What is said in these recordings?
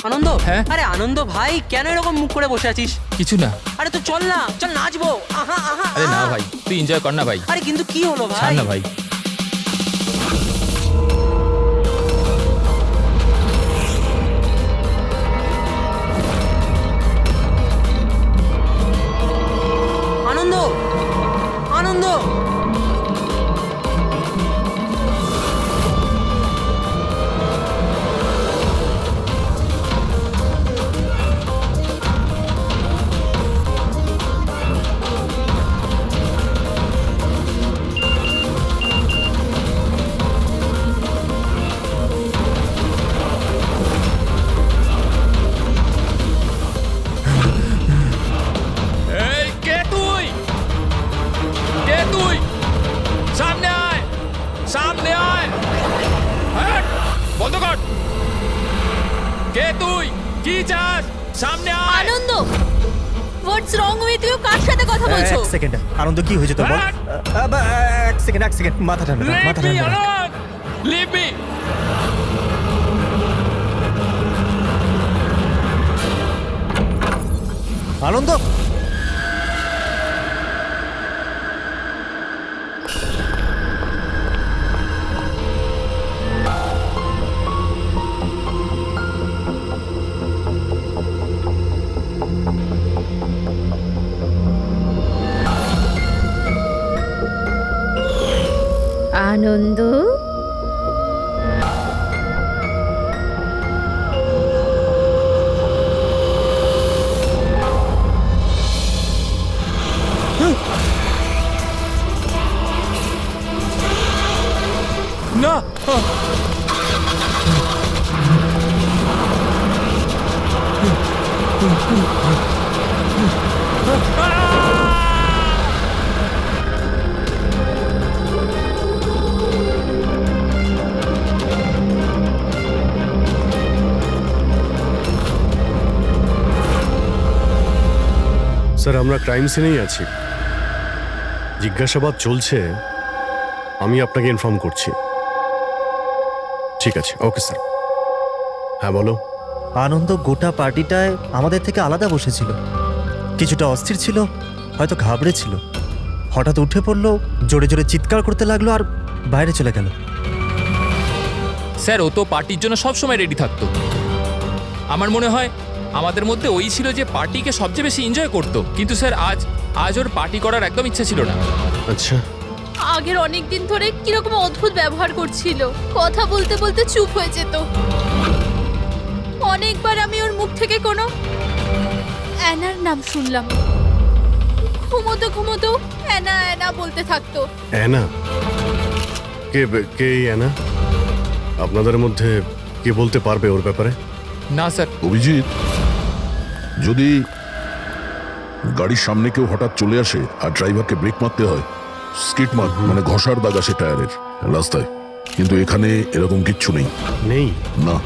আনন্দ, হ্যাঁ? আরে আনন্দ ভাই, কেন এরকম মুখ করে বসে আছিস? কিছু না। আরে তো চল না, চল নাচবো। আহা আহা আরে না আহা। ভাই, তুই এনজয় কর না ভাই। আরে কিন্তু কি হলো ছাড় ভাই? না ভাই। আনন্দ, আনন্দ, এই কে তুই? কে তুই? সামনে আয়, সামনে আয়। হ্যাট, বন্ধ কর। কে তুই? কি চাস? সামনে আয়। আনন্দ, হোয়াটস রং উইথ ইউ? কার সাথে কথা বলছো? এক সেকেন্ড, আনন্দ কি হয়েছে তোর বল? হ্যাঁ। এক সেকেন্ড, মাথা ঠান্ডা রাখ, Leave মাথা me ঠান্ডা রাখ। alone. Leave me. আনন্দ, আনন্দ, না। স্যার, আমরা ক্রাইম সিনেই আছি, জিজ্ঞাসাবাদ চলছে। আমি আপনাকে ইনফর্ম করছি। ঠিক আছে, ওকে স্যার। হ্যাঁ বলো। আনন্দ গোটা পার্টিটায় আমাদের থেকে আলাদা বসেছিল, কিছুটা অস্থির ছিল, হয়তো ঘাবড়েছিল। হঠাৎ উঠে পড়লো, জোরে জোরে চিৎকার করতে লাগলো আর বাইরে চলে গেল। স্যার, ও তো পার্টির জন্য সব সময় রেডি থাকতো। আমার মনে হয় আমাদের মধ্যে ওই ছিল যে পার্টিকে সবচেয়ে বেশি এনজয় করতো। কিন্তু স্যার আজ ওর পার্টি করার একদম ইচ্ছা ছিল না। আচ্ছা, আগের অনেক দিন ধরে কিরকম অদ্ভুত ব্যবহার করছিল, কথা বলতে বলতে চুপ হয়ে যেত। অনেকবার আমি ওর মুখ থেকে কোনো অ্যানার নাম শুনলাম। ঘুমোতো ঘুমোতো অ্যানা অ্যানা বলতে থাকতো। অ্যানা? কে কে এই অ্যানা? আপনাদের মধ্যে কে বলতে পারবে ওর ব্যাপারে? না স্যার। অভিজিৎ, যদি গাড়ির সামনে কেউ হঠাৎ চলে আসে আর ড্রাইভারকে ব্রেক মারতে হয়, স্কিড মার্ক মানে ঘষার দাগ আসে টায়ারের রাস্তায়, কিন্তু এখানে এরকম কিচ্ছু নেই। নেই? না,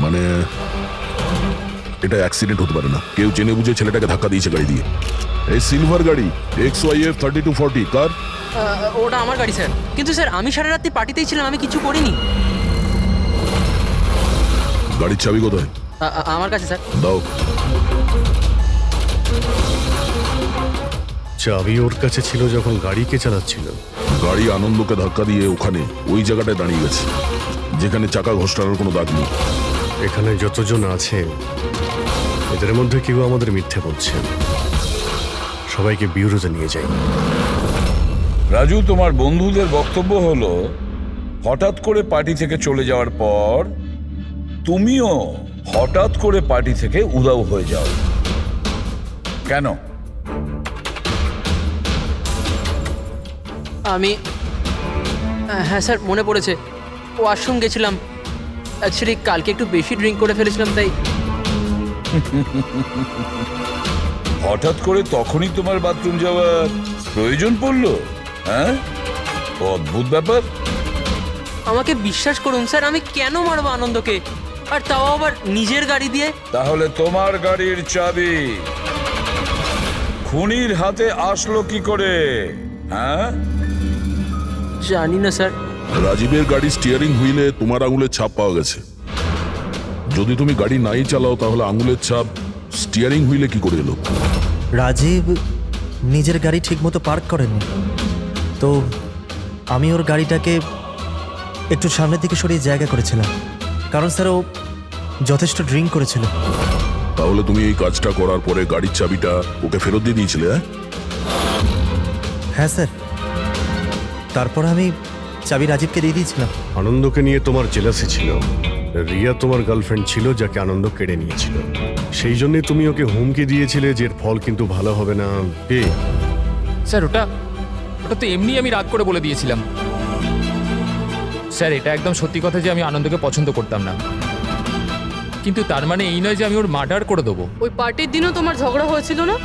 মানে এটা অ্যাক্সিডেন্ট হতে পারে না। কেউ জেনে বুঝে ছেলেটাকে ধাক্কা দিয়েছে গাড়ি দিয়ে। এই সিলভার গাড়ি XYF 3240 কার? ওটা আমার গাড়ি স্যার। কিন্তু স্যার আমি সারা রাত্রি পার্টিতেই ছিলাম, আমি কিছু করিনি। গাড়ির চাবি কোথায়? আমার কাছে স্যার। দাও। চাবি ওর কাছে ছিল যখন গাড়ি কে চালাচ্ছিল? গাড়ি আনন্দকে ধাক্কা দিয়ে ওখানে ওই জায়গাটায় দাঁড়িয়ে গেছে যেখানে চাকা ঘষটানোর কোনো দাগ নেই। এখানে যতজন আছে এদের মধ্যে কেউ আমাদের মিথ্যে বলছে। সবাইকে বিউরোতে নিয়ে যাই। রাজু, তোমার বন্ধুদের বক্তব্য হলো হঠাৎ করে পার্টি থেকে চলে যাওয়ার পর তুমিও হঠাৎ করে পার্টি থেকে উধাও হয়ে যাও। কেন? আমি হ্যাঁ স্যার, মনে পড়েছে। ওয়াশরুম গেছিলাম। অ্যাকচুয়ালি কালকে একটু বেশি ড্রিঙ্ক করে ফেলেছিলাম, তাই। হঠাৎ করে তখনই তোমার বাথরুম যাওয়ার প্রয়োজন পড়লো? হ্যাঁ, অদ্ভুত ব্যাপার। আমাকে বিশ্বাস করুন স্যার, আমি কেন মারবো আনন্দকে, আর তাও আবার নিজের গাড়ি দিয়ে? তাহলে তোমার গাড়ির চাবি খুনির হাতে আসলো কি করে? হ্যাঁ, জানি না স্যার। রাজীবের গাড়ির স্টিয়ারিং হুইলে তোমার আঙুলের ছাপ পাওয়া গেছে। যদি তুমি গাড়ি নাই চালাও তাহলে আঙুলের ছাপ স্টিয়ারিং হুইলে কি করে এলো? রাজীব নিজের গাড়ি ঠিকমতো পার্ক করেননি, তো আমি ওর গাড়িটাকে একটু সামনের দিকে সরিয়ে জায়গা করেছিলাম, কারণ স্যার ও যথেষ্ট ড্রিঙ্ক করেছিল। তাহলে তুমি এই কাজটা করার পরে গাড়ির চাবিটা ওকে ফেরত দিয়ে দিয়েছিলে? হ্যাঁ স্যার, তারপর আমি চাবি রাজীবকে দিয়ে দিয়েছিলাম। আনন্দকে নিয়ে তোমার জেলাসি ছিল। রিয়া তোমার গার্লফ্রেন্ড ছিল যাকে আনন্দ কেড়ে নিয়েছিল, সেই জন্যই তুমি ওকে হুমকি দিয়েছিলে যে এর ফল কিন্তু ভালো হবে না। কে? স্যার ওটা ওটা তো এমনি আমি রাগ করে বলে দিয়েছিলাম। স্যার এটা একদম সত্যি কথা যে আমি আনন্দকে পছন্দ করতাম না, কিন্তু তার মানে এই নয় যে আমি ওর মার্ডার করে দেবো। ওই পার্টির দিনও তোমার ঝগড়া হয়েছিল না?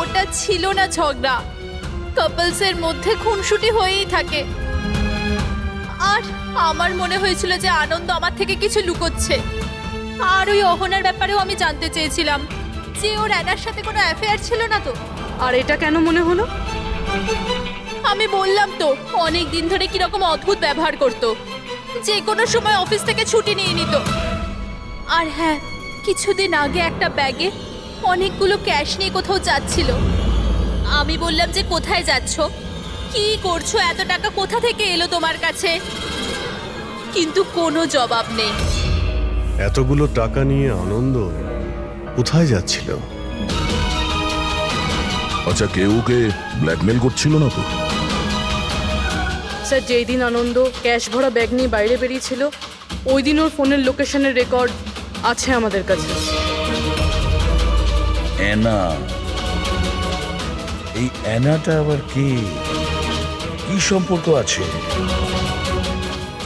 ওটা ছিল না ঝগড়া, কাপলসের মধ্যে খুনসুটি হয়েই থাকে। আর আমার মনে হয়েছিল যে আনন্দ আমার থেকে কিছু লুকোচ্ছে। আর ওই অহনার ব্যাপারেও আমি জানতে চেয়েছিলাম যে ওর অ্যানার সাথে কোনো অ্যাফেয়ার ছিল না তো। আর এটা কেন মনে হলো? আমি বললাম তো, অনেক দিন ধরে কিরকম অদ্ভুত ব্যবহার করতো, যে কোনো সময় অফিস থেকে ছুটি নিয়ে নিত। আর হ্যাঁ, কিছুদিন আগে একটা ব্যাগে অনেকগুলো ক্যাশ নিয়ে কোথাও যাচ্ছিল। আমি বললাম যে কোথায় যাচ্ছ, কি করছো, এত টাকা কোথা থেকে এলো তোমার কাছে? কিন্তু কোনো জবাব নেই। এতগুলো টাকা নিয়ে আনন্দ কোথায় যাচ্ছিল? আচ্ছা, কেউ ওকে ব্ল্যাকমেল করছিল না তো? স্যার, যেই দিন আনন্দ ক্যাশ ভরা ব্যাগ নিয়ে বাইরে বেরিয়েছিল, ওই দিন ওর ফোনের লোকেশনের রেকর্ড আছে আমাদের কাছে। অ্যানা, এই অ্যানাটা আবার কি সম্পর্ক আছে?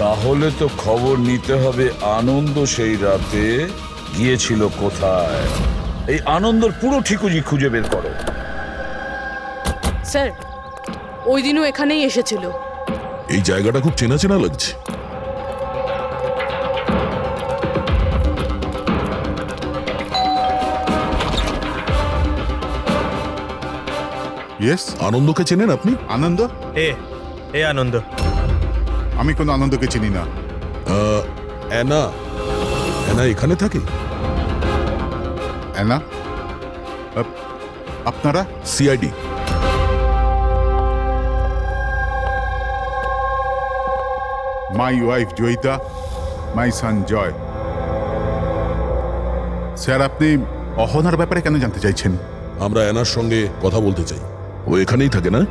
তাহলে তো খবর নিতে হবে আনন্দ সেই রাতে গিয়েছিল কোথায়। এই আনন্দর পুরো ঠিকুজি খুঁজে বের করো। স্যার, ওই দিনও এখানেই এসেছিল। এই জায়গাটা খুব চেনা চেনা লাগছে। ইয়েস, আনন্দকে চেনেন আপনি? আনন্দ? এ আনন্দ। আমি কোনো আনন্দকে চিনি না। অ্যানা অ্যানা এখানে থাকে? অ্যানা? আপনারা? CID. My wife Joyita, my son Joy. Sir, আপনি অহনার ব্যাপারে কেন জানতে চাইছেন? আমরা অ্যানার সঙ্গে কথা বলতে চাই। ও এখানেই থাকে না?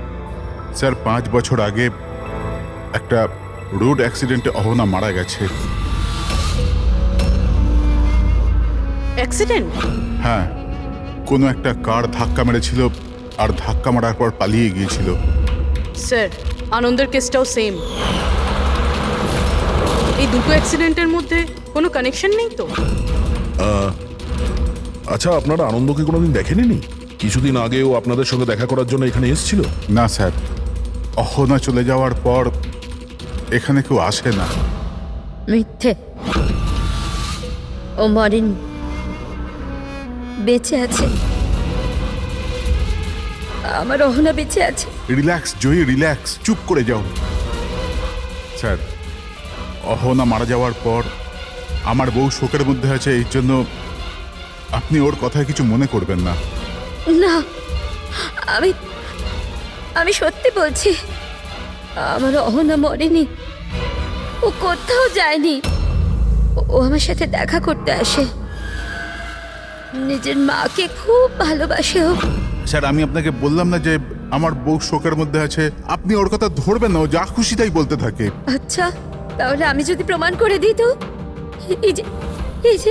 স্যার, 5 বছর আগে একটা রোড অ্যাক্সিডেন্টে অহনা মারা গেছে। অ্যাক্সিডেন্ট? হ্যাঁ, কোনো একটা কার ধাক্কা মেরেছিল, আর ধাক্কা মারার পর পালিয়ে গিয়েছিল। স্যার, আনন্দের কেসটাও সেম। এই দুটো অ্যাক্সিডেন্টের মধ্যে কোনো কানেকশন নেই তো? আচ্ছা, আপনারা আনন্দকে কোনোদিন দেখেননি? কিছুদিন আগেও আপনাদের সঙ্গে দেখা করার জন্য এখানে এসেছিল? না স্যার, অহনা চলে যাওয়ার পর এখানে কেউ আসে না। মিথ্যে, ও মরেনি, বেঁচে আছে। আমার অহনা বেঁচে আছে। রিল্যাক্স জয়ী, রিল্যাক্স, চুপ করে যাও। স্যার, অহনা মারা যাওয়ার পর আমার বউ শোকের মধ্যে আছে, এই জন্য আপনি ওর কথায় কিছু মনে করবেন না। না, আমি সত্যি বলছি, আমার অহনা মরেনি, ও কোথাও যায়নি। ও আমার সাথে দেখা করতে আসে, নিজের মাকে খুব ভালোবাসে ও। স্যার, আমি আপনাকে বললাম না যে আমার বউ শোকের মধ্যে আছে? আপনি ওর কথা ধরবেন না, ও যা খুশি তাই বলতে থাকে। আচ্ছা, তাহলে আমি যদি প্রমাণ করে দিই তো? এই যে এই যে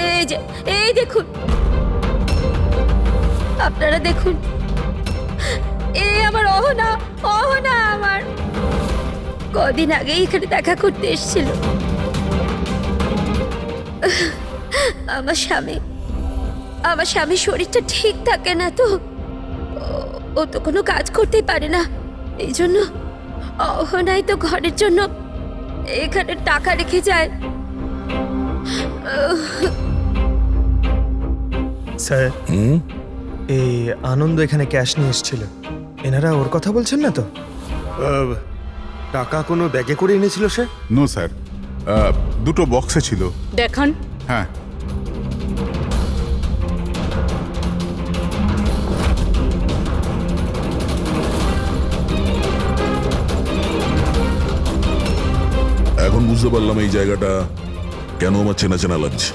এই যে এই দেখুন, আপনারা দেখুন, এই আমার অহনা, অহনা আমার কদিন আগেই এখানে দেখা করতে এসেছিল। আমার স্বামী শরীরটা ঠিক থাকে না তো, ও তো কোনো কাজ করতেই পারে না, এই জন্য অহনাই তো ঘরের জন্য এখানে টাকা রেখে যায়। স্যার, এই আনন্দ এখানে ক্যাশ নিয়ে এসেছিল, এনারা ওর কথা বলছেন না তো? টাকা কোনো ব্যাগে করে এনেছিল সে? নো স্যার, দুটো বক্সে ছিল। দেখান। হ্যাঁ, এখন বুঝতে পারলাম এই জায়গাটা কেন আমার চেনা চেনা লাগছে।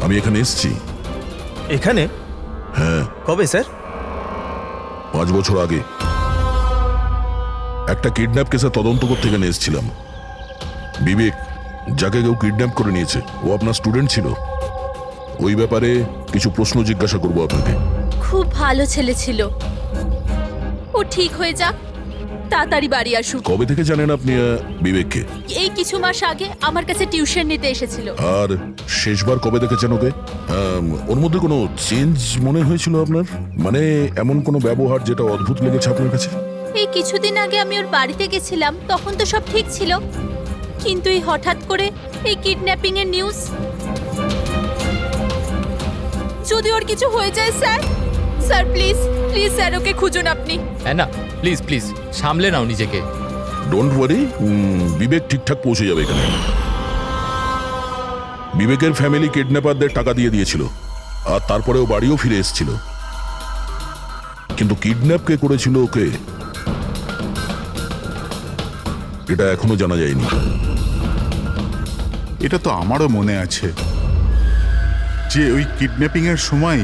আমি এখানে এসেছি এখানে? হ্যাঁ, কবে স্যার? 5 বছর আগে একটা কিডন্যাপ কেসে তদন্ত করতে এখানে এসেছিলাম। বিবেক, যাকে কেউ কিডন্যাপ করে নিয়েছে, ও আপনার স্টুডেন্ট ছিল। ওই ব্যাপারে কিছু প্রশ্ন জিজ্ঞাসা করবো আপনাকে। খুব ভালো ছেলে ছিল। ও ঠিক হয়ে যাক, তাড়াতাড়ি বাড়ি আসুক। কবে থেকে জানেন আপনি বিবেককে? এই কিছু মাস আগে আমার কাছে টিউশন নিতে এসেছিল। আর শেষবার কবে দেখেছেন ওকে? ওর মধ্যে কোনো চেঞ্জ মনে হয়েছিল আপনার? মানে এমন কোনো ব্যবহার যেটা অদ্ভুত লেগেছে আপনার কাছে? এই কিছুদিন আগে আমি ওর বাড়িতে গেছিলাম, তখন তো সব ঠিক ছিল, কিন্তু এই হঠাৎ করে এই কিডন্যাপিং এর নিউজ। যদি ওর কিছু হয়ে যায় sir, sir please please sir okay খুঁজুন আপনি। হ্যাঁ না, প্লিজ প্লিজ সামলে নাও নিজেকে। ডোন্ট ওয়ারি, বিবেক ঠিকঠাক পৌঁছে যাবে এখানে। বিবেকের ফ্যামিলি কিডন্যাপারদের টাকা দিয়ে দিয়েছিল, আর তারপরে ও বাড়িও ফিরে এসেছিল। কিন্তু কিডন্যাপ কে করেছিল ওকে, এটা এখনো জানা যায়নি। এটা তো আমারও মনে আছে যে ওই কিডন্যাপিং এর সময়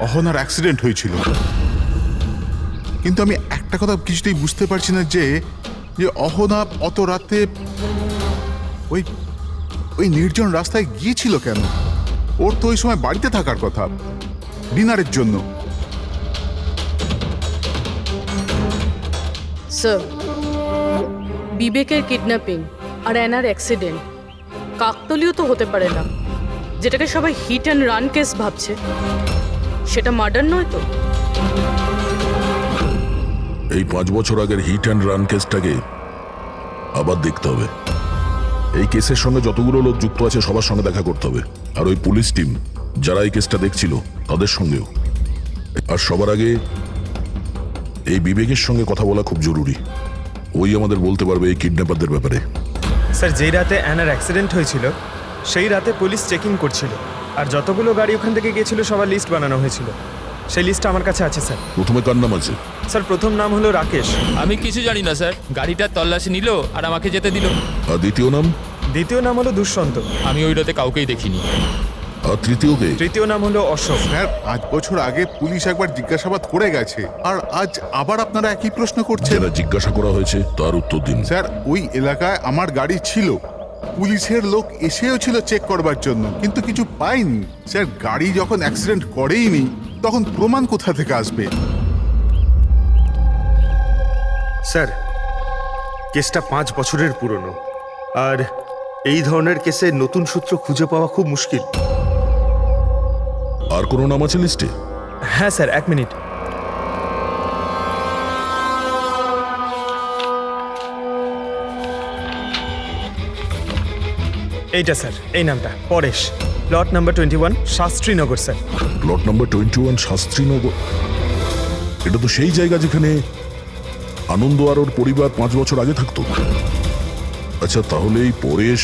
অহনার অ্যাক্সিডেন্ট হয়েছিল, কিন্তু আমি একটা কথা কিছুতেই বুঝতে পারছি না যে অহনা অত রাতে ওই ওই নির্জন রাস্তায় গিয়েছিল কেন? ওর তো ওই সময় বাড়িতে থাকার কথা, ডিনারের জন্য। স্যার, বিবেকের কিডন্যাপিং আর অ্যানার অ্যাক্সিডেন্ট কাকতালীয় তো হতে পারে না। যেটাকে সবাই হিট অ্যান্ড রান কেস ভাবছে, সেটা মার্ডার নয় তো? এই 5 বছর আগের হিট অ্যান্ড রান কেসটাকে আবার দেখতে হবে। এই কেসের সঙ্গে যতগুলো লোক যুক্ত আছে সবার সঙ্গে দেখা করতে হবে, আর ওই পুলিশ টিম যারা এই কেসটা দেখছিল তাদের সঙ্গেও। আর সবার আগে এই বিবেকের সঙ্গে কথা বলা খুব জরুরি। ওই আমাদের বলতে পারবে এই কিডন্যাপারদের ব্যাপারে। স্যার, যেই রাতে অ্যানার অ্যাক্সিডেন্ট হয়েছিল সেই রাতে পুলিশ চেকিং করছিল, আর যতগুলো গাড়ি ওখান থেকে গিয়েছিল সবার লিস্ট বানানো হয়েছিল। সেই লিস্টটা আমার কাছে আছে স্যার। প্রথমে কার নাম আছে? স্যার, প্রথম নাম হলো রাকেশ। আমি কিছু জানি না স্যার, গাড়িটার তল্লাশি নিল আর আমাকে যেতে দিল। আর দ্বিতীয় নাম? দ্বিতীয় নাম হলো দুষ্যন্ত। আমি ওই রাতে কাউকেই দেখিনি। আর তৃতীয় কে? তৃতীয় নাম হলো অশোক। স্যার, 5 বছর আগে পুলিশ একবার জিজ্ঞাসাবাদ করে গেছে, আর আজ আবার আপনারা একই প্রশ্ন করছেন। যারা জিজ্ঞাসা করা হয়েছে তার উত্তর দিন। স্যার, ওই এলাকায় আমার গাড়ি ছিল, পুলিশের লোক এসেও ছিল চেক করবার জন্য, কিন্তু কিছু পাইনি। স্যার, গাড়ি যখন অ্যাক্সিডেন্ট করেইনি তখন প্রমাণ কোথা থেকে আসবে? স্যার, কেসটা 5 বছরের পুরনো, আর এই ধরনের কেসে নতুন সূত্র খুঁজে পাওয়া খুব মুশকিল। আর কোনো নাম আছে লিস্টে? হ্যাঁ স্যার, 1 মিনিট। এইটা স্যার, এই নামটা Paresh, plot number 21, Shastrinagar sir. Plot number 21, Shastrinagar. এটা তো সেই জায়গা যেখানে আনন্দ আর ওর পরিবার 5 বছর আগে থাকতো। আচ্ছা, তাহলে এই পরেশ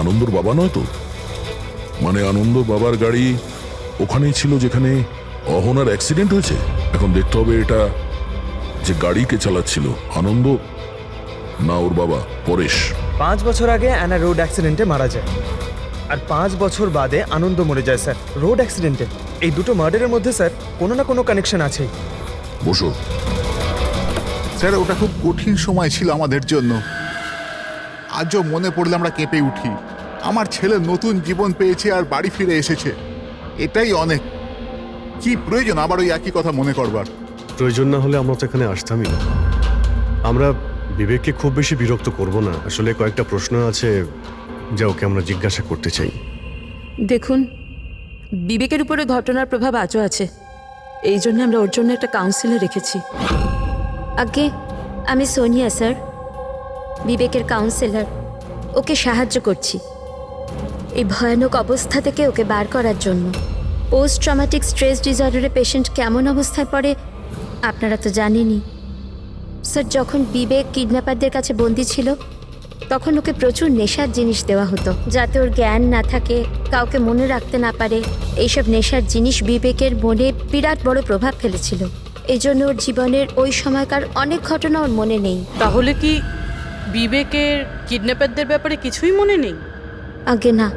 আনন্দর বাবা নয় তো? মানে আনন্দ বাবার গাড়ি ওখানেই ছিল যেখানে অহনার অ্যাক্সিডেন্ট হয়েছে। এখন দেখতে হবে এটা যে গাড়িকে চালাচ্ছিল, আনন্দ না ওর বাবা পরেশ। 5 বছর আগে অ্যানা রোড অ্যাক্সিডেন্টে মারা যায়, আর 5 বছর বাদে আনন্দ মরে যায় স্যার রোড অ্যাক্সিডেন্টে। এই দুটো মার্ডারের মধ্যে স্যার কোনো না কোনো কানেকশন আছেই। বসো। স্যার, ওটা খুব কঠিন সময় ছিল আমাদের জন্য। আজও মনে পড়লে আমরা কেঁপে উঠি। আমার ছেলে নতুন জীবন পেয়েছে আর বাড়ি ফিরে এসেছে, এটাই অনেক। কি প্রয়োজন আবার ওই একই কথা মনে করবার? প্রয়োজন না হলে আমরা তো এখানে আসতামই না। আমরা বিবেককে খুব বেশি বিরক্ত করব না। আসলে কয়েকটা প্রশ্ন আছে যা ওকে আমরা জিজ্ঞাসা করতে চাই। দেখুন, বিবেকের উপরে ঘটনার প্রভাব আজও আছে, এই জন্য আমরা ওর জন্য একটা কাউন্সিলর রেখেছি। আগে আমি সোনিয়া স্যার, বিবেকের কাউন্সিলর। ওকে সাহায্য করছি এই ভয়ানক অবস্থা থেকে ওকে বার করার জন্য। পোস্ট ট্রমাটিক স্ট্রেস ডিসঅর্ডারের পেশেন্ট কেমন অবস্থায় পড়ে আপনারা তো জানেনই। স্যার, যখন বিবেক কিডন্যাপারদের কাছে বন্দী ছিল তখন ওকে প্রচুর নেশার জিনিস দেওয়া হতো যাতে ওর জ্ঞান না থাকে, কাউকে মনে রাখতে না পারে। এইসব নেশার জিনিস বিবেকের মনে বিরাট বড় প্রভাব ফেলেছিল। এই জন্য ওর জীবনের ওই সময়কার অনেক ঘটনা ওর মনে নেই। তাহলে কি বিবেকের কিডন্যাপারদের ব্যাপারে কিছুই মনে নেই? আগে না।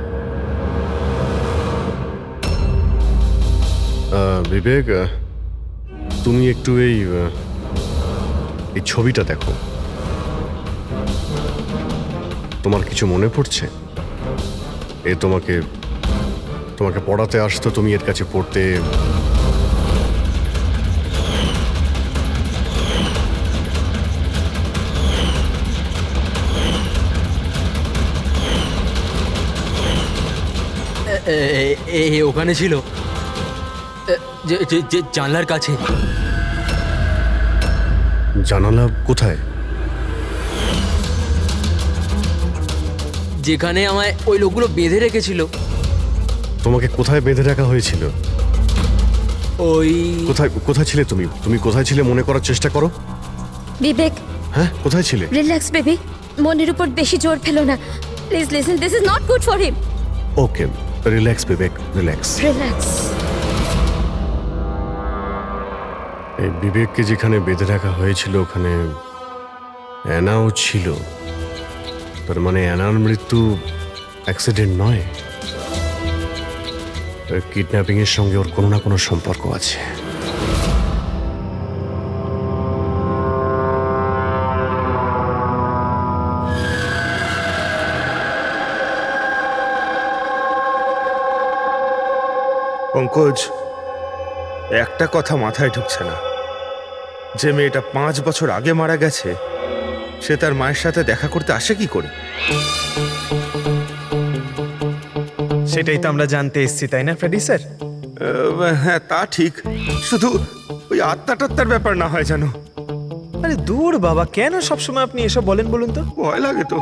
বিবেক, তুমি একটু এই ছবিটা দেখো। তোমার কিছু মনে পড়ছে? এ তোমাকে পড়াতে আসতো, তুমি এর কাছে পড়তে। ওখানে ছিল, যে জানলার কাছে। জানালা কোথায়? যেখানে আমায় ওই লোকগুলো বেঁধে রেখেছিল। তোমাকে কোথায় বেঁধে রাখা হয়েছিল? ওই কোথায় ছিলে তুমি? তুমি কোথায় ছিলে মনে করার চেষ্টা করো। বিবেক, হ্যাঁ, কোথায় ছিলে? রিল্যাক্স বেবি, মনের উপর বেশি জোর ফেলো না। Please listen, this is not good for him. Okay, relax Vivek, relax. Relax. এই বিবেককে যেখানে বেঁধে রাখা হয়েছিল ওখানে অ্যানাও ছিল। তার মানে অ্যানার মৃত্যু অ্যাক্সিডেন্ট নয়, কিডন্যাপিং এর সঙ্গে ওর কোনো না কোনো সম্পর্ক আছে। পঙ্কজ, একটা কথা মাথায় ঢুকছে না, যে মেয়েটা 5 বছর আগে মারা গেছে সে তার মায়ের সাথে দেখা করতে আসে কি করে? সেটাই তো আমরা জানতে এসেছি, তাই না ফ্রেডি স্যার? হ্যাঁ, তা ঠিক, শুধু ওই আত্মাটাত্মার ব্যাপার না হয় জানো। আরে দূর বাবা, কেন সবসময় আপনি এসব বলেন বলুন তো? ভয় লাগে তো।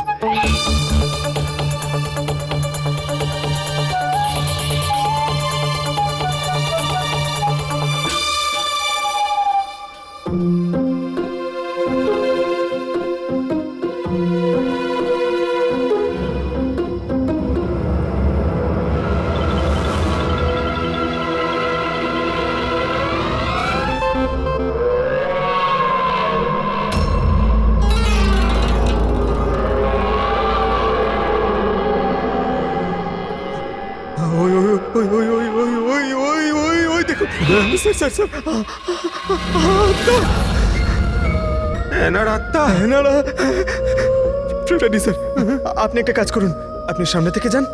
আপনি একটা কাজ করুন, আপনি সামনে থেকে যান,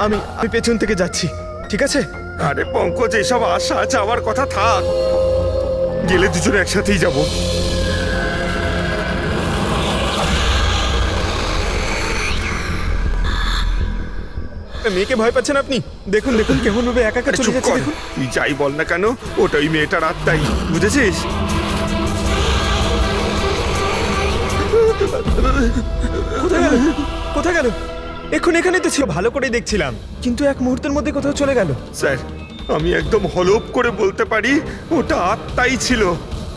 আমি পেছন থেকে যাচ্ছি, ঠিক আছে? আরে পঙ্কজ, এসব আশা যাওয়ার কথা থাক, গেলে দুজনে একসাথেই যাব। মেয়েকে ভয় পাচ্ছেন আপনি? দেখুন দেখুন কেমন ভাবে একা একা চলে যাচ্ছে। দেখুন, তুই যাই বল না কেন, ওটাই মেয়েটার আত্মাই, বুঝেছিস? কোথায় গেল? কোথায় গেল? এখন এখানেই তো ছিল, ভালো করে দেখছিলাম, কিন্তু এক মুহূর্তের মধ্যে কোথাও চলে গেল। স্যার, আমি একদম হলপ করে বলতে পারি ওটা আত্মাই ছিল।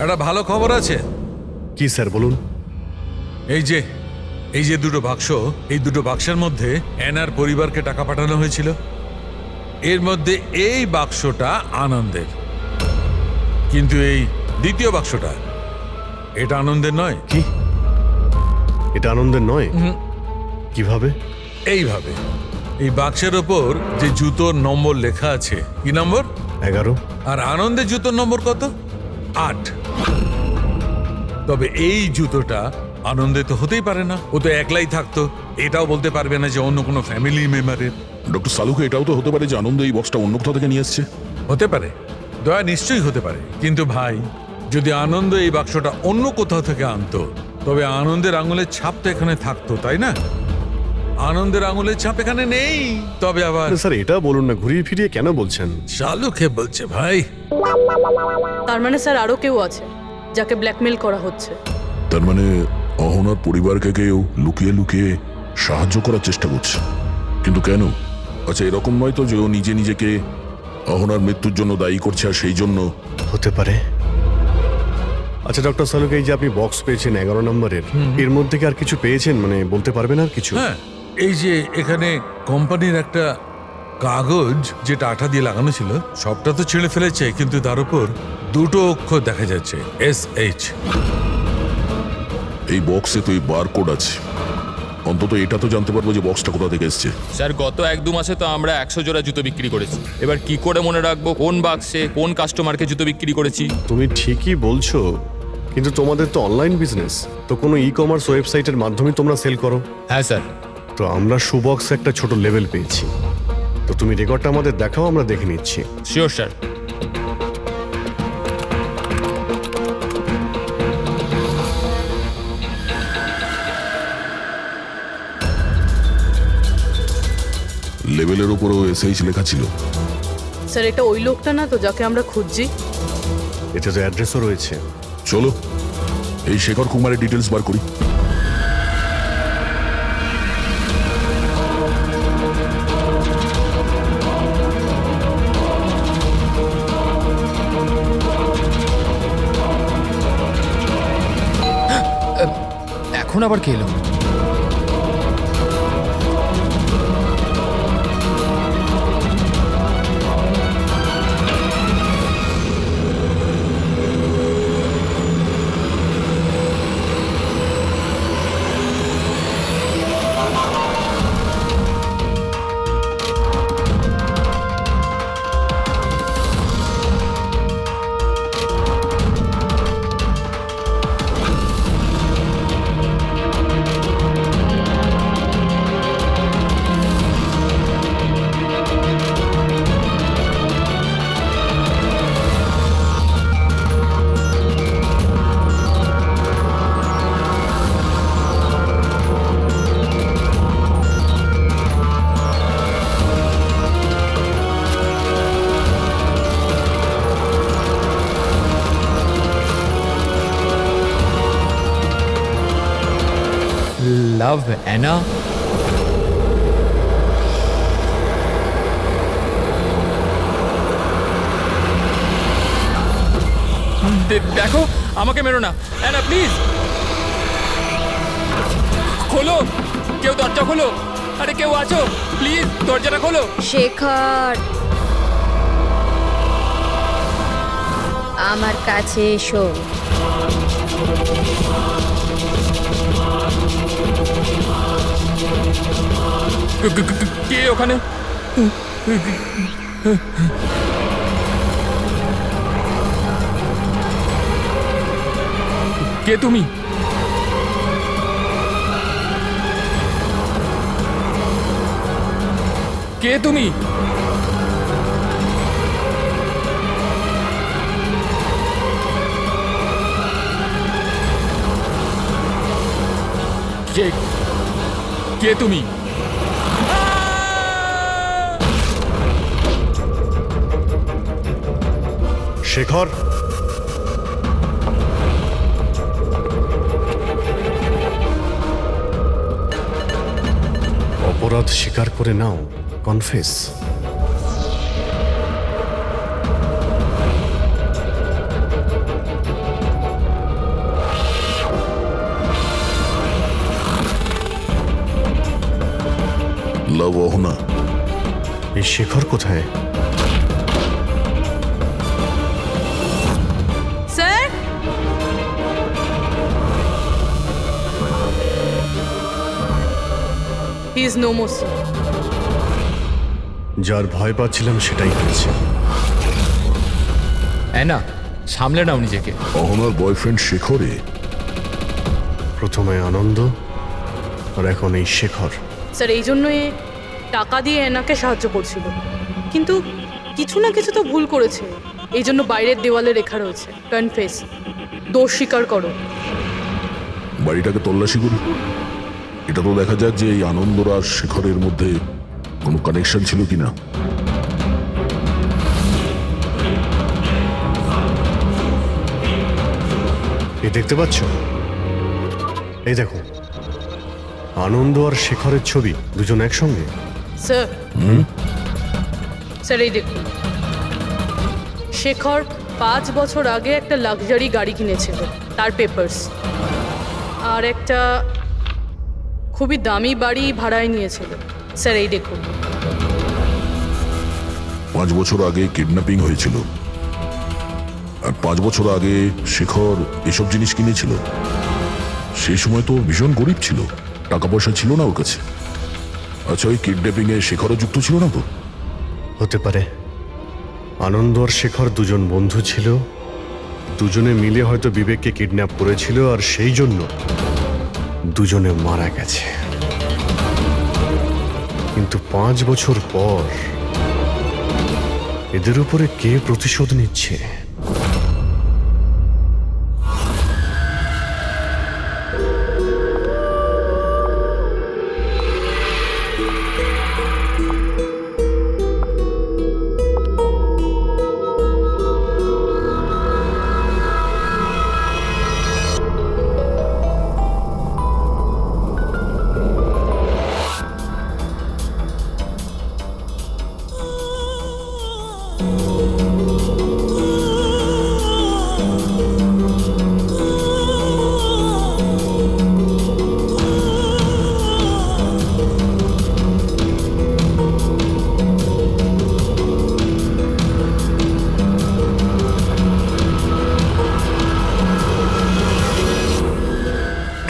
একটা ভালো খবর আছে। কি স্যার বলুন? এই যে দুটো বাক্স, এই দুটো বাক্সের মধ্যে অ্যানার পরিবারকে টাকা পাঠানো হয়েছিল। এর মধ্যে এই বাক্সটা আনন্দের, কিন্তু এই দ্বিতীয় বাক্সটা এটা আনন্দের নয়। কি? এটা আনন্দের নয়? কিভাবে? এইভাবে, এই বাক্সের ওপর যে জুতোর নম্বর লেখা আছে, কি নম্বর? 11। আর আনন্দের জুতোর নম্বর কত? 8। তবে এই জুতোটা আনন্দে তো হতেই পারে না, ও তো একলাই থাকতো, এটাও বলতে পারবে না যে অন্য কোনো ফ্যামিলি মেম্বারের। ডক্টর সালুকে এটাও তো হতে পারে যে আনন্দ এই বক্সটা অন্য কোথাও থেকে নিয়ে এসছে। হতে পারে, দয়া নিশ্চয়ই হতে পারে, কিন্তু ভাই, যদি আনন্দ এই বাক্সটা অন্য কোথাও থেকে আনতো তবে আনন্দের আঙুলের ছাপ তো এখানে থাকতো, তাই না? আনন্দের আঙুলের ছাপ এখানে নেই। তবে আবার স্যার এটা বলুন না, ঘুরিয়ে ফিরিয়ে কেন বলছেন? শালুকে বলছে ভাই। তার মানে স্যার আরো কেউ আছে যাকে ব্ল্যাকমেল করা হচ্ছে? তার মানে অহনার পরিবারকে কেউ লুকিয়ে লুকিয়ে সাহায্য করার চেষ্টা করছে, কিন্তু কেন? আচ্ছা, এরকম নয় তো যে ও নিজে নিজেকে অহনার মৃত্যুর জন্য দায়ী করছে আর সেই জন্য? হতে পারে, আচ্ছা ডক্টর সালুক, এই যে আপনি বক্স পেয়েছেন 11 নম্বরের, এর মধ্যে কি আর কিছু পেয়েছেন? মানে বলতে পারবেন আর কিছু? হ্যাঁ, এই যে এখানে কোম্পানির একটা কাগজ যেটা আঠা দিয়ে লাগানো ছিল, সবটা তো ছিঁড়ে ফেলেছে, কিন্তু তার উপর দুটো অক্ষর দেখা যাচ্ছে, SH। এই বক্সে তো এই বারকোড আছে, অন্তত এটা তো জানতে পারবো যে বক্সটা কোথা থেকে এসছে। স্যার গত 1-2 মাসে তো আমরা 100 জোড়া জুতো বিক্রি করেছি। এবার কি করে মনে রাখবো কোন বাক্সে কোন কাস্টমারকে জুতো বিক্রি করেছি? তুমি ঠিকই বলছো, কিন্তু তোমাদের তো অনলাইন বিজনেস, তো কোনো ই কমার্স ওয়েবসাইটের মাধ্যমে তোমরা সেল করো। হ্যাঁ স্যার। তো আমরা শুবক্স একটা ছোট লেভেল পেয়েছি, তো তুমি রেকর্ডটা আমাদের দেখাও, আমরা দেখে নিচ্ছি। Sure sir. লেভেলের উপরও SH লেখা ছিল। স্যার এটা ওই লোকটা না তো যাকে আমরা খুঁজছি? এতে তো অ্যাড্রেসও রয়েছে। চলো এই শেখর কুমারের ডিটেলস বার করি। এখন আবার কে এলো? Love Anna? দেখো, আমাকে মেরো না অ্যানা, প্লিজ খোলো, কেউ দরজা খোলো। আরে কেউ আছো, প্লিজ দরজাটা খোলো। শেখর, আমার কাছে এসো। কে ওখানে? কে তুমি? কে তুমি? কে কে তুমি? শেখর, অপরাধ স্বীকার করে নাও, কনফেস। লাভ অহনা, এই শেখর কোথায়? Sir he is no more sir. যার ভয় পাচ্ছিলাম সেটাই হয়েছে। অ্যানা, সামলে নাও নিজেকে। অহনার বয়ফ্রেন্ড শেখরে? প্রথমে আনন্দ, আর এখন এই শেখর। স্যার এই জন্য এ টাকা দিয়ে এনাকে সাহায্য করছিল, কিন্তু কিছু না কিছু তো ভুল করেছে। এই জন্য বাইরের দেওয়ালে লেখা রয়েছে কনফেস, দোষ স্বীকার করো। বাড়িটাকে তল্লাশি করি, এটা তো দেখা যাক যে এই আনন্দর আর শেখরের মধ্যে কোনো কানেকশন ছিল কিনা। এই দেখতে পাচ্ছ? এই দেখো, আনন্দ আর শেখরের ছবি, দুজন একসঙ্গে। স্যার স্যার এই দেখুন, শেখর 5 বছর আগে একটা লাক্সারি গাড়ি কিনেছিল, তার পেপারস। আর একটা খুবই দামি বাড়ি ভাড়ায় নিয়েছিল। স্যার এই দেখুন। 5 বছর আগে কিডন্যাপিং হয়েছিল, আর 5 বছর আগে শেখর এসব জিনিস কিনেছিল। সেই সময় তো ভীষণ গরিব ছিল, টাকা পয়সা ছিল না ওর কাছে। আচ্ছা, ওই কিডন্যাপিং এ শেখরও যুক্ত ছিল না তো? হতে পারে। আনন্দ আর শেখর দুজন বন্ধু ছিল, দুজনে মিলে হয়তো বিবেককে কিডন্যাপ করেছিল, আর সেই জন্য দুজনে মারা গেছে। কিন্তু 5 বছর পর এদের উপরে কে প্রতিশোধ নিচ্ছে?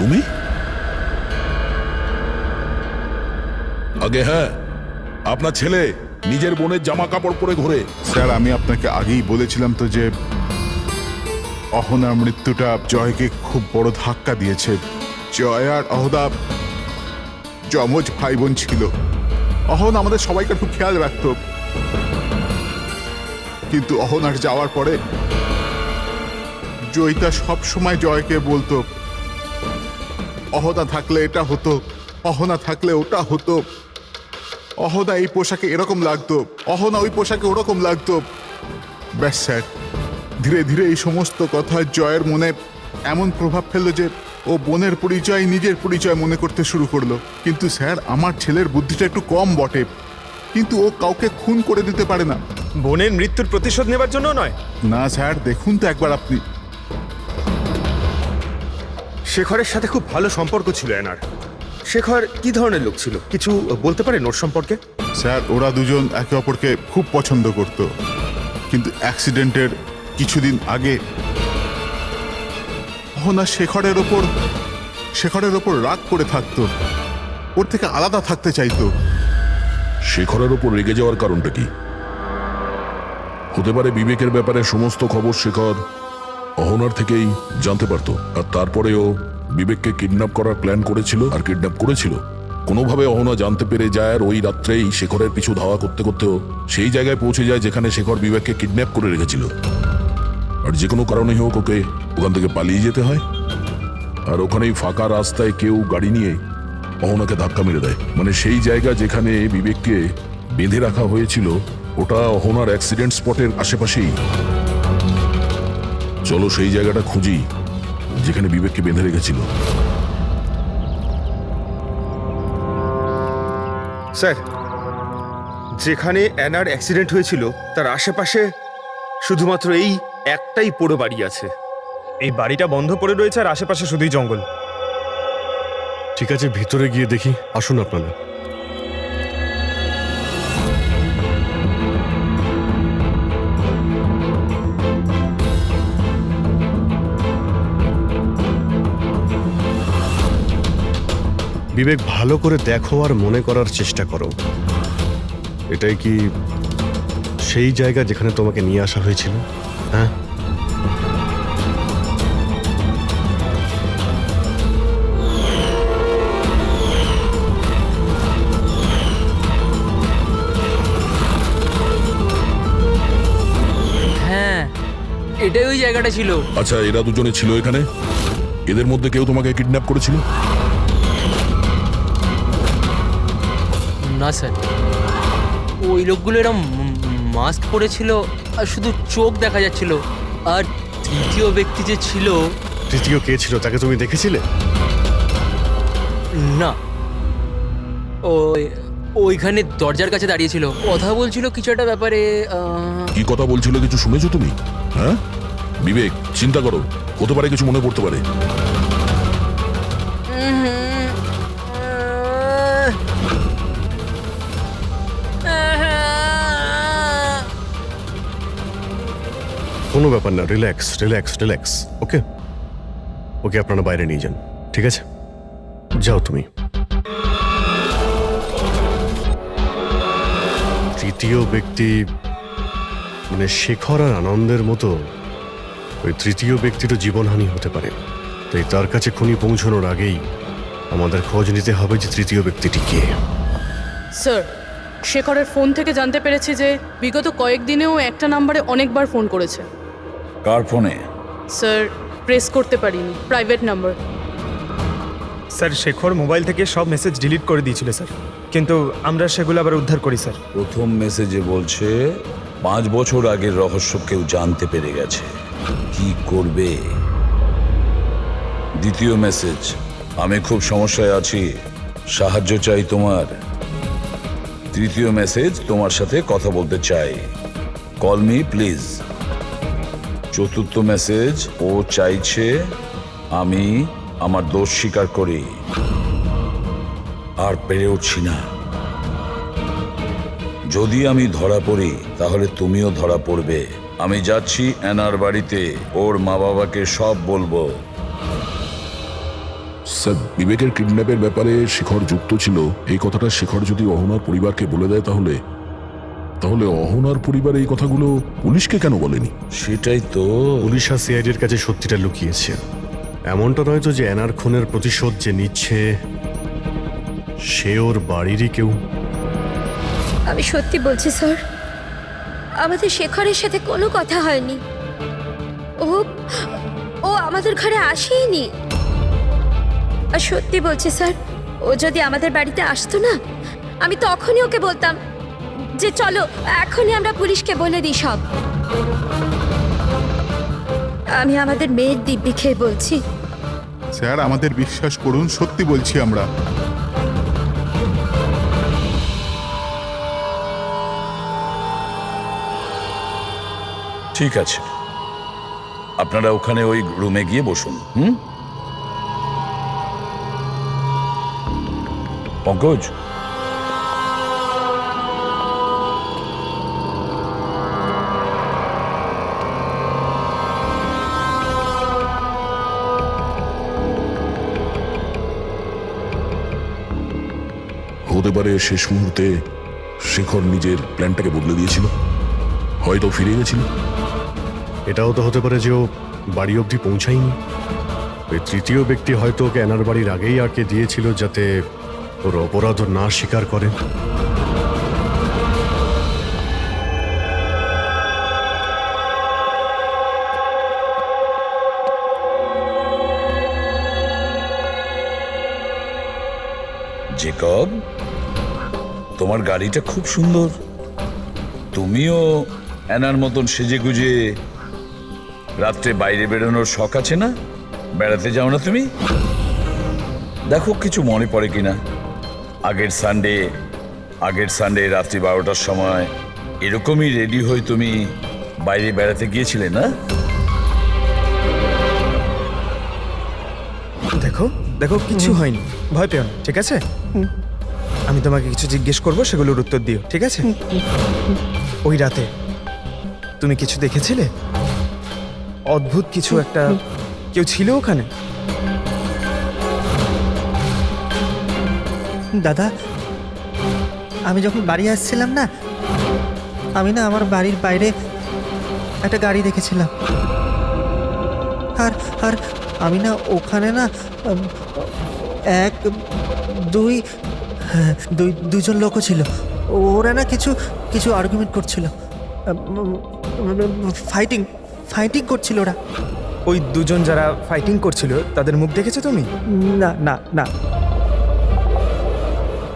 তুমি? আগে হ্যাঁ, আপনার ছেলে নিজের বোনের জামা কাপড় পরে ঘোরে। স্যার, আমি আপনাকে আগেই বলেছিলাম তো যে অহনার মৃত্যুটা জয়কে খুব বড় ধাক্কা দিয়েছে। জয় আর অহদা যমজ ভাই বোন ছিল। অহন আমাদের সবাইকে খুব খেয়াল রাখত, কিন্তু অহনার যাওয়ার পরে জয়িতা সব সময় জয়কে বলতো, অহনা থাকলে এটা হতো, অহনা থাকলে ওটা হতো, অহনা এই পোশাকে এরকম লাগতো, অহনা ওই পোশাকে ওরকম লাগতো। ব্যাস স্যার, ধীরে ধীরে এই সমস্ত কথা জয়ের মনে এমন প্রভাব ফেললো যে ও বোনের পরিচয় নিজের পরিচয় মনে করতে শুরু করলো। কিন্তু স্যার, আমার ছেলের বুদ্ধিটা একটু কম বটে, কিন্তু ও কাউকে খুন করে দিতে পারে না। বোনের মৃত্যুর প্রতিশোধ নেবার জন্য নয়। না স্যার, দেখুন তো একবার আপনি। শেখরের সাথে খুব ভালো সম্পর্ক ছিল এনার। শেখর কি ধরনের লোক ছিল, কিছু বলতে পারেন ওর সম্পর্কে? স্যার, ওরা দুজন একে অপরকে খুব পছন্দ করত, কিন্তু অ্যাক্সিডেন্টের কিছুদিন আগে অহনা শেখরের ওপর রাগ করে থাকতো, ওর থেকে আলাদা থাকতে চাইতো। শেখরের ওপর রেগে যাওয়ার কারণটা কি? হতে পারে বিবেকের ব্যাপারে সমস্ত খবর শেখর অহনার থেকেই জানতে পারত, আর তারপরেও বিবেককে কিডন্যাপ করার প্ল্যান করেছিল আর কিডন্যাপ করেছিল। কোনোভাবে অহনা জানতে পেরে যায়, আর ওই রাত্রেই শেখরের পিছু ধাওয়া করতে করতেও সেই জায়গায় পৌঁছে যায় যেখানে শেখর বিবেককে কিডন্যাপ করে রেখেছিল। আর যে কোনো কারণে হোক ওকে ওখান থেকে পালিয়ে যেতে হয়, আর ওখানেই ফাঁকা রাস্তায় কেউ গাড়ি নিয়ে অহনাকে ধাক্কা মেরে দেয়। মানে সেই জায়গা যেখানে বিবেককে বেঁধে রাখা হয়েছিল ওটা অহনার অ্যাক্সিডেন্ট স্পটের আশেপাশেই। চলো সেই জায়গাটা খুঁজি যেখানে বিবেককে বেঁধে রেখেছিল। স্যার, যেখানে অ্যানার অ্যাক্সিডেন্ট হয়েছিল তার আশেপাশে শুধুমাত্র এই একটাই পোড়ো বাড়ি আছে। এই বাড়িটা বন্ধ পড়ে রয়েছে আর আশেপাশে শুধুই জঙ্গল। ঠিক আছে, ভিতরে গিয়ে দেখি। আসুন আপনারা। বিবেক, ভালো করে দেখো আর মনে করার চেষ্টা করো, এটাই কি সেই জায়গা যেখানে তোমাকে নিয়ে আসা হয়েছিল? হ্যাঁ, হ্যাঁ, এটাই ওই জায়গাটা ছিল। আচ্ছা, এরা দুজনে ছিল এখানে? এদের মধ্যে কেউ তোমাকে কিডন্যাপ করেছিল? না স্যার, ওই লোকগুলো এরম মাস্ক পরেছিল আর শুধু চোখ দেখা যাচ্ছিল। আর তৃতীয় ব্যক্তি যে ছিল, তৃতীয় কে ছিল তাকে তুমি দেখেছিলে? না, ওই ওইখানে দরজার কাছে দাঁড়িয়েছিল, কথা বলছিল কিছু একটা ব্যাপারে। কি কথা বলছিল কিছু শুনেছো তুমি? হ্যাঁ বিবেক, চিন্তা করো, হতে পারে কিছু মনে পড়তে পারে। কোনো ব্যাপার না, রিল্যাক্স রিল্যাক্স রিল্যাক্স। ওকে ওকে, আপনারা বাইরে নিয়ে যান, ঠিক আছে? যাও তুমি। তৃতীয় ব্যক্তি মানে শেখর আর আনন্দের মতো ওই তৃতীয় ব্যক্তিরও জীবনহানি হতে পারে, তাই তার কাছে খুনি পৌঁছানোর আগেই আমাদের খোঁজ নিতে হবে যে তৃতীয় ব্যক্তিটি কে। স্যার, শেখরের ফোন থেকে জানতে পেরেছি যে বিগত কয়েকদিনেও একটা নাম্বারে অনেকবার ফোন করেছে। কার ফোনে? স্যার, প্রেস করতে পারিনি, private number. Sir Shekhar mobile থেকে সব মেসেজ ডিলিট করে দিয়েছিল স্যার, কিন্তু আমরা সেগুলো আবার উদ্ধার করি স্যার। প্রথম মেসেজে বলছে 5 বছর আগের রহস্য কেউ জানতে পেরে গেছে, কি করবে? দ্বিতীয় মেসেজ, আমি খুব সমস্যায় আছি, সাহায্য চাই তোমার। তৃতীয় মেসেজ, তোমার সাথে কথা বলতে চাই, কল মি প্লিজ। চতুর্থ মেসেজ, ও চাইছে আমি আমার দোষ স্বীকার করি, আর পেরে উঠছি না। যদি আমি ধরা পড়ি তাহলে তুমিও ধরা পড়বে। আমি যাচ্ছি অ্যানার বাড়িতে, ওর মা বাবাকে সব বলবো। স্যার, বিবেকের কিডন্যাপের ব্যাপারে শেখর যুক্ত ছিল এই কথাটা শেখর যদি অহনার পরিবারকে বলে দেয় তাহলে তাহলে অহনার পরিবার এই কথাগুলো পুলিশকে কেন বলেনি? সেটাই তো। পুলিশ আর সিআইডির কাছে সত্যিটা লুকিয়েছে। এমনটা নয় তো যে অ্যানার খুনের প্রতিশোধ যে নিচ্ছে সে ওর বাড়িরই কেউ। আমি সত্যি বলছি স্যার, আমাদের শেখরের সাথে কোনো কথা হয়নি। ও ও আমাদের ঘরে আসেইনি। আর সত্যি বলছি স্যার, ও যদি আমাদের বাড়িতে আসতো না, আমি তখনই ওকে বলতাম যে চলো এখনই আমরা পুলিশকে বলে দিই সব। আমি আমাদের মেয়ের দিব্যি খেয়ে বলছি। স্যার, আমাদের বিশ্বাস করুন, সত্যি বলছি আমরা। ঠিক আছে, আপনারা ওখানে ওই রুমে গিয়ে বসুন। পঙ্কজ, হতে পারে শেষ মুহূর্তে শেখর নিজের প্ল্যানটাকে বদলে দিয়েছিল, হয়তো ফিরে গেছিল। এটাও তো হতে পারে যে ও বাড়ি অবধি পৌঁছায়নি। ওই তৃতীয় ব্যক্তি হয়তো ওকে অ্যানার বাড়ির আগেই আটকে দিয়েছিল যাতে ওর অপরাধ না স্বীকার করে। জেকব, তোমার গাড়িটা খুব সুন্দর। তুমিও অ্যানার মতন সেজে গুজে রাত্রে বাইরে বেরোনোর শখ আছে না? বেড়াতে যাও না তুমি? দেখো কিছু মনে পড়ে কিনা। আগের সানডে রাত্রি 12টার সময় এরকমই রেডি হয়ে তুমি বাইরে বেড়াতে গিয়েছিলে না? দেখো দেখো, কিছু হয়নি, ভয় পেও না, ঠিক আছে? আমি তোমাকে কিছু জিজ্ঞেস করবো, সেগুলোর উত্তর দিও, ঠিক আছে? ওই রাতে তুমি কিছু দেখেছিলে? অদ্ভুত কিছু একটা, কেউ ছিল ওখানে? দাদা, আমি যখন বাড়ি আসছিলাম না, আমি না আমার বাড়ির বাইরে একটা গাড়ি দেখেছিলাম। আর আর আমি না ওখানে না দুজন লোকও ছিল। ওরা না কিছু কিছু আর্গুমেন্ট করছিল, ফাইটিং করছিল ওরা। ওই দুজন যারা ফাইটিং করছিল তাদের মুখ দেখেছো তুমি? না না না।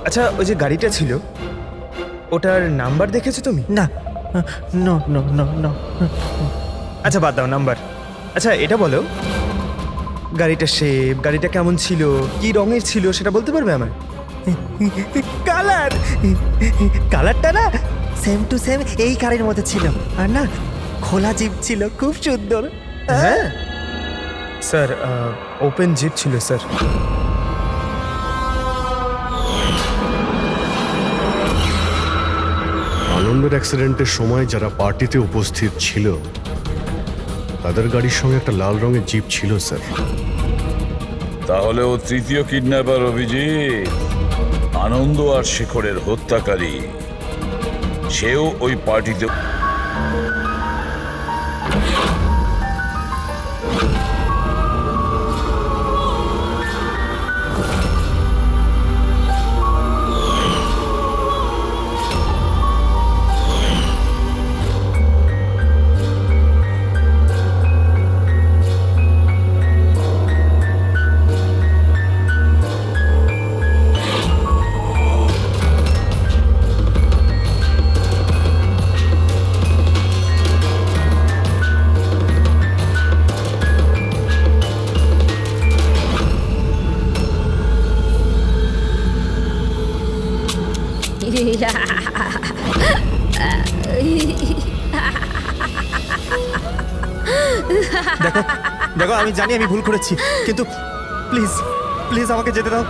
আচ্ছা, ওই যে গাড়িটা ছিল ওটার নাম্বার দেখেছো তুমি? না, নো নো নো নো। আচ্ছা বাদ দাও নাম্বার। আচ্ছা এটা বলো, গাড়িটা শেপ, গাড়িটা কেমন ছিল, কি রঙের ছিল, সেটা বলতে পারবে আমায়? কালার কালারটা না সেম টু সেম এই কারের মতো ছিল, আর না খোলা জিপ ছিল, খুব সুন্দর। হ্যাঁ স্যার, ওপেন জিপ ছিল স্যার। আনন্দের অ্যাক্সিডেন্টের সময় যারা পার্টিতে উপস্থিত ছিল তাদের গাড়ির সঙ্গে একটা লাল রঙের জিপ ছিল স্যার। তাহলে ও তৃতীয় কিডন্যাপার অভিজিৎ, আনন্দ আর শেখরের হত্যাকারী। সেও ওই পার্টিতে। দেখো দেখো, আমি জানি আমি ভুল করেছি, কিন্তু প্লিজ প্লিজ আমাকে যেতে দাও,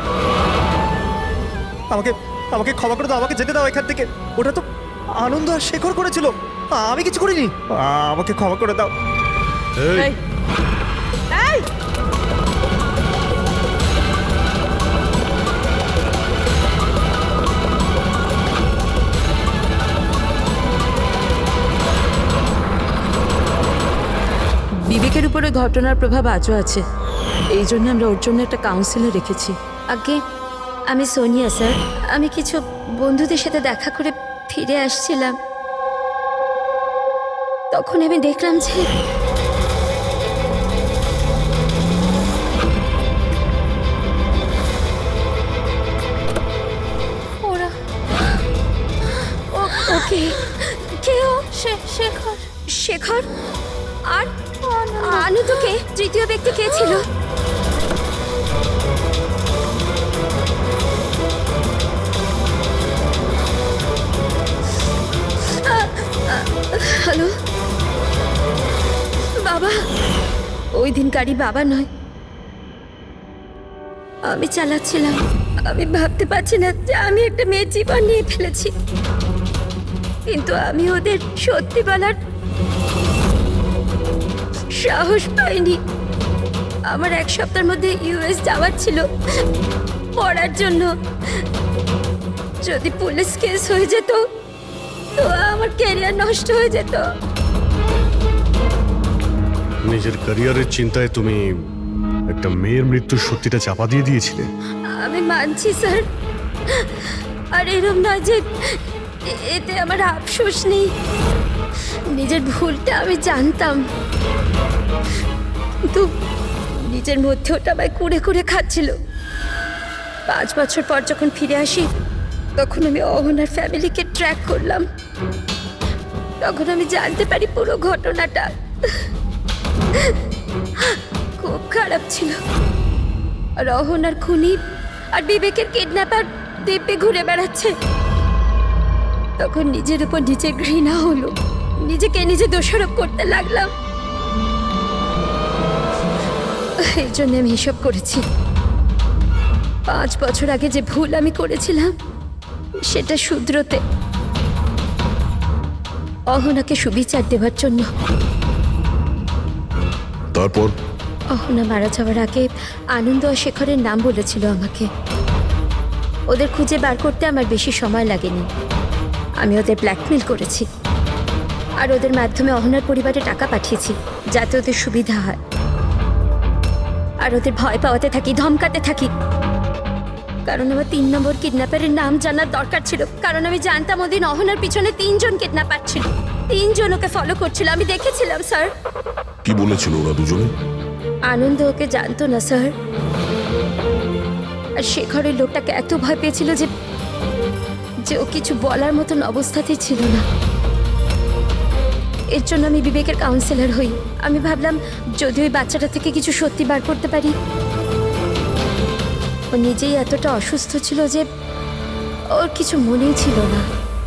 আমাকে আমাকে ক্ষমা করে দাও, আমাকে যেতে দাও এখান থেকে। ওটা তো আনন্দ আর শেখর করেছিল, আমি কিছু করিনি, আমাকে ক্ষমা করে দাও। এই, এই, বিবেকের উপরে ঘটনার প্রভাব আজও আছে, এই জন্য আমরা ওর জন্য একটা কাউন্সিলর রেখেছি। আগে আমি সোনিয়া স্যার, আমি কিছু বন্ধুদের সাথে দেখা করে ফিরে আসছিলাম, তখন আমি দেখলাম যে ওরা ওকে কেউ শেখর শেখর আর আনন্দকে তৃতীয় ব্যক্তি কে ছিল? হ্যালো বাবা, ওই দিন গাড়ি বাবা নয়, আমি চালাচ্ছিলাম। আমি ভাবতে পারছি না যে আমি একটা মেয়ের জীবন নিয়ে ফেলেছি, কিন্তু আমি ওদের সত্যি বলার সাহস পাইনি। আমার এক সপ্তাহের মধ্যে ইউএস যাওয়ার ছিল পড়ার জন্য। যদি পুলিশ কেস হয়ে যেত তো আমার ক্যারিয়ার নষ্ট হয়ে যেত। নিজের ক্যারিয়ারের চিন্তায় তুমি একটা মেয়ের মৃত্যুর সত্যিটা চাপা দিয়ে দিয়েছিলে। আমি মানছি স্যার, আর এরম নয় যে এতে আমার আফসোস নেই। নিজের ভুলটা আমি জানতাম, কিন্তু নিজের মধ্যে ওটা আমায় কুড়ে কুড়ে খাচ্ছিল। 5 বছর পর যখন ফিরে আসি, তখন আমি অহনার ফ্যামিলিকে ট্র্যাক করলাম। তখন আমি জানতে পারি পুরো ঘটনাটা। খুব খারাপ ছিল। আর অহনার খুনি আর বিবেকের কিডন্যাপার দ্বীপে ঘুরে বেড়াচ্ছে। তখন নিজের উপর নিজে ঘৃণা হলো, নিজেকে নিজে দোষারোপ করতে লাগলাম। এই জন্য আমি এসব করেছি। 5 বছর আগে যে ভুল আমি করেছিলাম সেটা শুধরোতে, অহনাকে সুবিচার দেওয়ার জন্য। তারপর অহনা মারা যাওয়ার আগে আনন্দ আর শেখরের নাম বলেছিল আমাকে। ওদের খুঁজে বার করতে আমার বেশি সময় লাগেনি। আমি ওদের ব্ল্যাকমেল করেছি, আর ওদের মাধ্যমে অহনার পরিবারে টাকা পাঠিয়েছি যাতে ওদের সুবিধা হয়। আর ওদের ভয় পাওয়াতে থাকি, ধমকাতে থাকি, কারণ আমার 3 নম্বর কিডন্যাপারের নাম জানার দরকার ছিল। কারণ আমি জানতাম ওদিন অহনার পিছনে 3 জন কিডন্যাপার ছিল, 3 জন ওকে ফলো করছিল। আমি দেখেছিলাম স্যার। কি বলেছিল ওরা দুজনে? আনন্দ ওকে জানতো না স্যার, আর শেখরের লোকটাকে এত ভয় পেয়েছিল যে ও কিছু বলার মতন অবস্থাতেই ছিল না। এর জন্য আমি বিবেকের কাউন্সিলর হই। আমি ভাবলাম যদি ওই বাচ্চাটা থেকে কিছু সত্যি বার করতে পারি ও নিজেই এতটা অসুস্থ ছিল যে ওর কিছু মনেই ছিল না।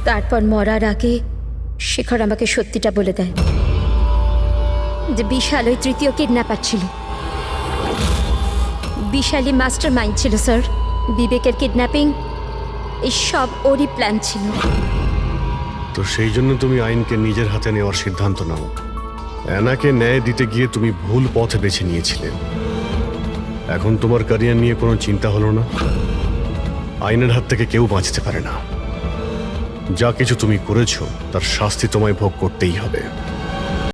তারপর মরার আগে শেখর আমাকে সত্যিটা বলে দেয় যে বিশাল ওই তৃতীয় কিডন্যাপার ছিল। বিশালই মাস্টার মাইন্ড ছিল স্যার। বিবেকের কিডন্যাপিং এই সব ওরই প্ল্যান ছিল। তো সেই জন্য তুমি আইনকে নিজের হাতে নেওয়ার সিদ্ধান্ত নাও। অ্যানাকে ন্যায় দিতে গিয়ে তুমি ভুল পথ বেছে নিয়েছিলে। এখন তোমার ক্যারিয়ার নিয়ে কোনো চিন্তা হলো না। আইনের হাত থেকে কেউ বাঁচতে পারে না। যা কিছু তুমি করেছো তার শাস্তি তোমায় ভোগ করতেই হবে।